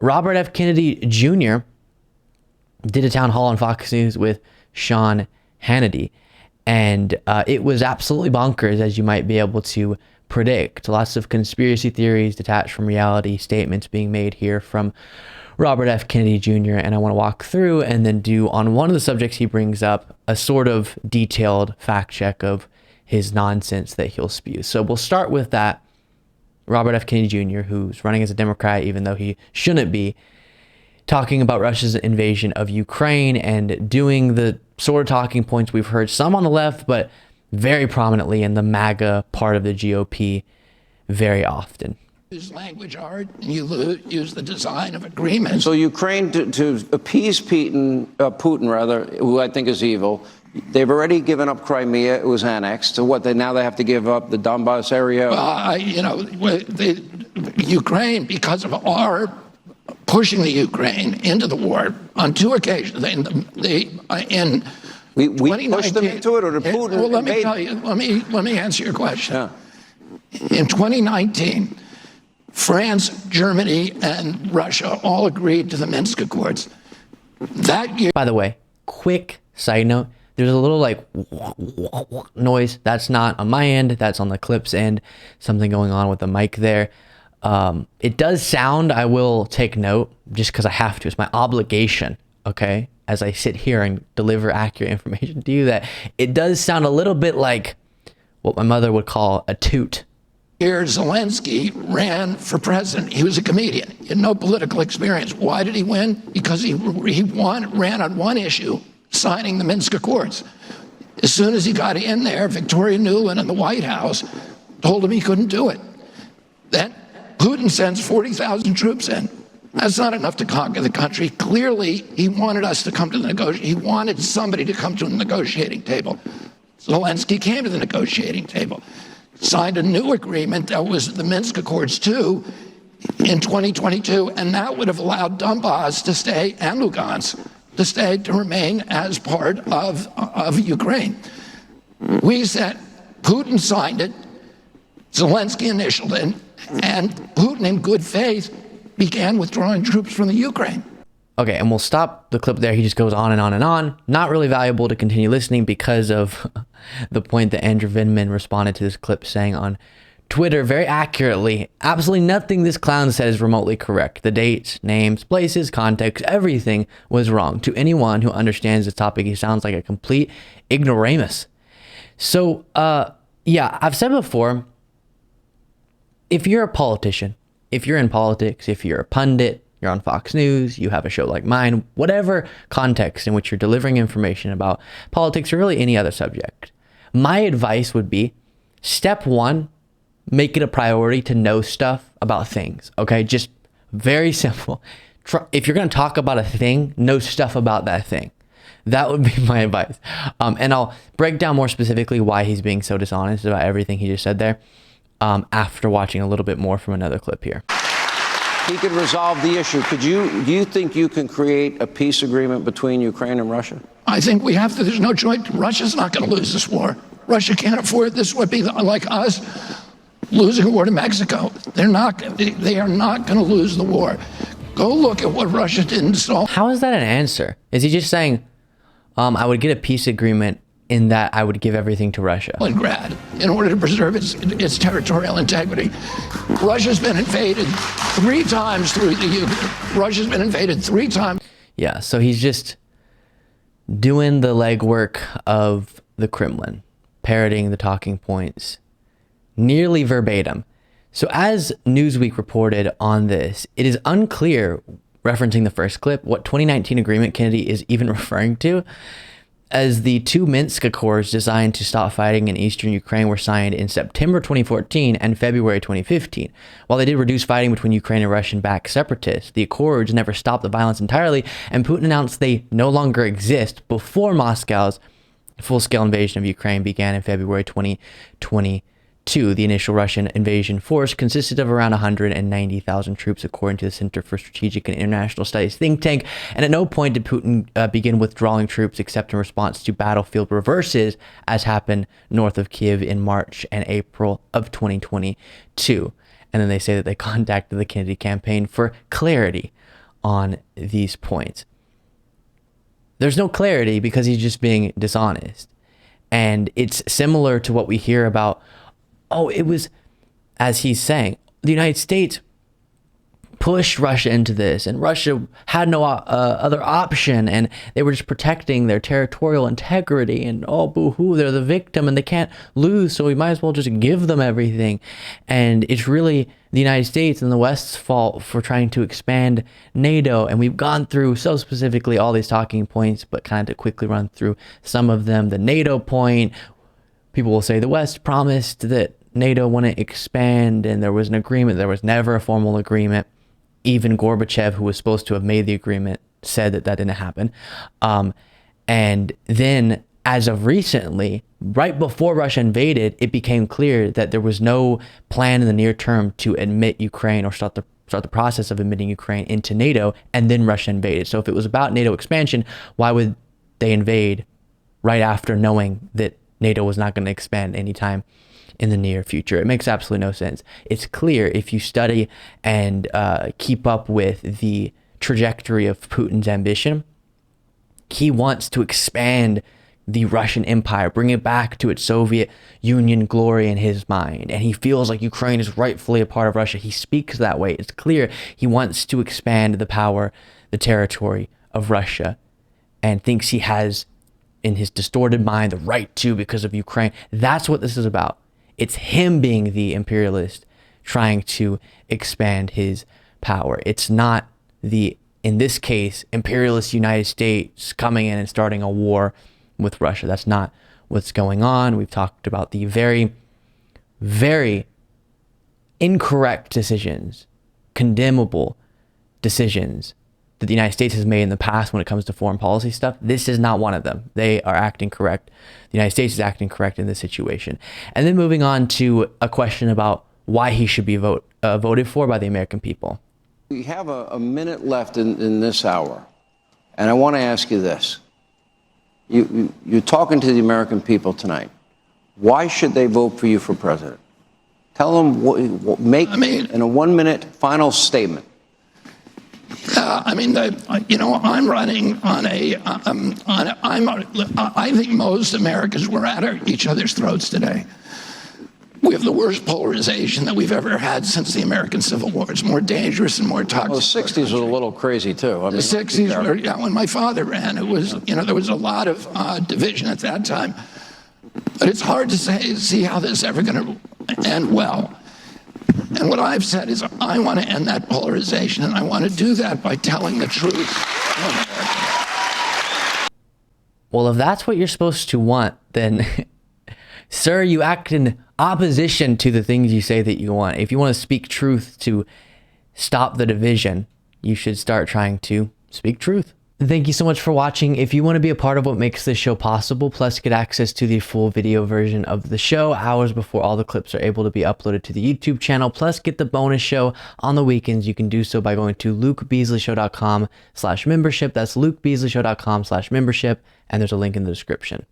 Robert F. Kennedy Jr. did a town hall on Fox News with Sean Hannity, and it was absolutely bonkers, as you might be able to predict. Lots of conspiracy theories detached from reality, statements being made here from Robert F. Kennedy Jr., and I want to walk through and then do, on one of the subjects he brings up, a sort of detailed fact check of his nonsense that he'll spew. So we'll start with that. Robert F. Kennedy Jr., who's running as a Democrat, even though he shouldn't be, talking about Russia's invasion of Ukraine and doing the sort of talking points we've heard some on the left, but very prominently in the MAGA part of the GOP very often. Use language art, and you use the design of agreements. So Ukraine, to appease Putin, who I think is evil, they've already given up Crimea. It was annexed. So what? Now they have to give up the Donbass area. Ukraine, because of our pushing the Ukraine into the war on two occasions. We pushed them into it, or did Putin? Well, let me tell you. Let me answer your question. Yeah. In 2019, France, Germany, and Russia all agreed to the Minsk Accords. That year. By the way, quick side note. There's a little like noise. That's not on my end. That's on the clip's end. Something going on with the mic there. It does sound, I will take note, just because I have to. It's my obligation, okay, as I sit here and deliver accurate information to you, that it does sound a little bit like what my mother would call a toot. Here, Zelensky ran for president. He was a comedian. He had no political experience. Why did he win? Because he ran on one issue, signing the Minsk Accords. As soon as he got in there, Victoria Nuland in the White House told him he couldn't do it. Then Putin sends 40,000 troops in. That's not enough to conquer the country. Clearly, he wanted us to come to the negotiation. He wanted somebody to come to the negotiating table. Zelensky came to the negotiating table, signed a new agreement that was the Minsk Accords 2 in 2022, and that would have allowed Donbass to stay, and Lugansk to remain as part of Ukraine. We said, Putin signed it, Zelensky initialed it, and Putin, in good faith, began withdrawing troops from the Ukraine. Okay, and we'll stop the clip there. He just goes on and on and on. Not really valuable to continue listening because of the point that Andrew Vindman responded to this clip saying on Twitter very accurately, absolutely nothing this clown said is remotely correct. The dates, names, places, context, everything was wrong. To anyone who understands this topic, he sounds like a complete ignoramus. So, yeah, I've said before, if you're a politician, if you're in politics, if you're a pundit, you're on Fox News, you have a show like mine, whatever context in which you're delivering information about politics or really any other subject, my advice would be, step one, make it a priority to know stuff about things, okay? Just very simple. If you're going to talk about a thing, know stuff about that thing. That would be my advice. And I'll break down more specifically why he's being so dishonest about everything he just said there after watching a little bit more from another clip here. He could resolve the issue. Do you think you can create a peace agreement between Ukraine and Russia? I think we have to. There's no choice. Russia's not going to lose this war. Russia can't afford this. Would be like us losing a war to Mexico. They are not going to lose the war. Go look at what Russia did install. How is that an answer? Is he just saying, I would get a peace agreement in that I would give everything to Russia? In order to preserve its territorial integrity. Russia's been invaded 3 times through the Ukraine. Russia's been invaded 3 times. Yeah, so he's just doing the legwork of the Kremlin, parroting the talking points nearly verbatim. So as Newsweek reported on this, it is unclear, referencing the first clip, what 2019 agreement Kennedy is even referring to, as the 2 Minsk Accords designed to stop fighting in eastern Ukraine were signed in September 2014 and February 2015. While they did reduce fighting between Ukraine and Russian-backed separatists, the accords never stopped the violence entirely, and Putin announced they no longer exist before Moscow's full-scale invasion of Ukraine began in February 2022. The initial Russian invasion force consisted of around 190,000 troops, according to the Center for Strategic and International Studies think tank, and at no point did Putin begin withdrawing troops except in response to battlefield reverses, as happened north of Kiev in March and April of 2022. And then they say that they contacted the Kennedy campaign for clarity on these points. There's no clarity because he's just being dishonest. And it's similar to what we hear about, oh, it was, as he's saying, the United States pushed Russia into this, and Russia had no other option, and they were just protecting their territorial integrity, and oh, boo-hoo, they're the victim and they can't lose, so we might as well just give them everything. And it's really the United States and the West's fault for trying to expand NATO. And we've gone through so specifically all these talking points, but kind of quickly run through some of them. The NATO point, people will say the West promised that NATO wouldn't expand and there was an agreement. There was never a formal agreement. Even Gorbachev, who was supposed to have made the agreement, said that that didn't happen. And then as of recently, right before Russia invaded, it became clear that there was no plan in the near term to admit Ukraine or start the process of admitting Ukraine into NATO, and then Russia invaded. So if it was about NATO expansion, why would they invade right after knowing that NATO was not going to expand anytime in the near future? It makes absolutely no sense. It's clear if you study and keep up with the trajectory of Putin's ambition. He wants to expand the Russian Empire, bring it back to its Soviet Union glory in his mind. And he feels like Ukraine is rightfully a part of Russia. He speaks that way. It's clear he wants to expand the power, the territory of Russia, and thinks he has, in his distorted mind, the right to because of Ukraine. That's what this is about. It's him being the imperialist, trying to expand his power. It's not the, in this case, imperialist United States coming in and starting a war with Russia. That's not what's going on. We've talked about the very, very incorrect decisions, condemnable decisions that the United States has made in the past when it comes to foreign policy stuff. This is not one of them. They are acting correct. The United States is acting correct in this situation. And then moving on to a question about why he should be voted for by the American people. We have a minute left in this hour, and I want to ask you this. You're talking to the American people tonight. Why should they vote for you for president? Tell them, in a 1 minute final statement. I'm running on I think most Americans were at each other's throats today. We have the worst polarization that we've ever had since the American Civil War. It's more dangerous and more toxic. Well, the 60s was a little crazy, too. I mean, the 60s were, when my father ran, it was, there was a lot of division at that time. But it's hard to see how this is ever going to end well. And what I've said is I want to end that polarization, and I want to do that by telling the truth. Well, if that's what you're supposed to want, then, sir, you act in opposition to the things you say that you want. If you want to speak truth to stop the division, you should start trying to speak truth. Thank you so much for watching. If you want to be a part of what makes this show possible, plus get access to the full video version of the show hours before all the clips are able to be uploaded to the YouTube channel, plus get the bonus show on the weekends, you can do so by going to lukebeasleyshow.com/membership. That's lukebeasleyshow.com/membership, and there's a link in the description.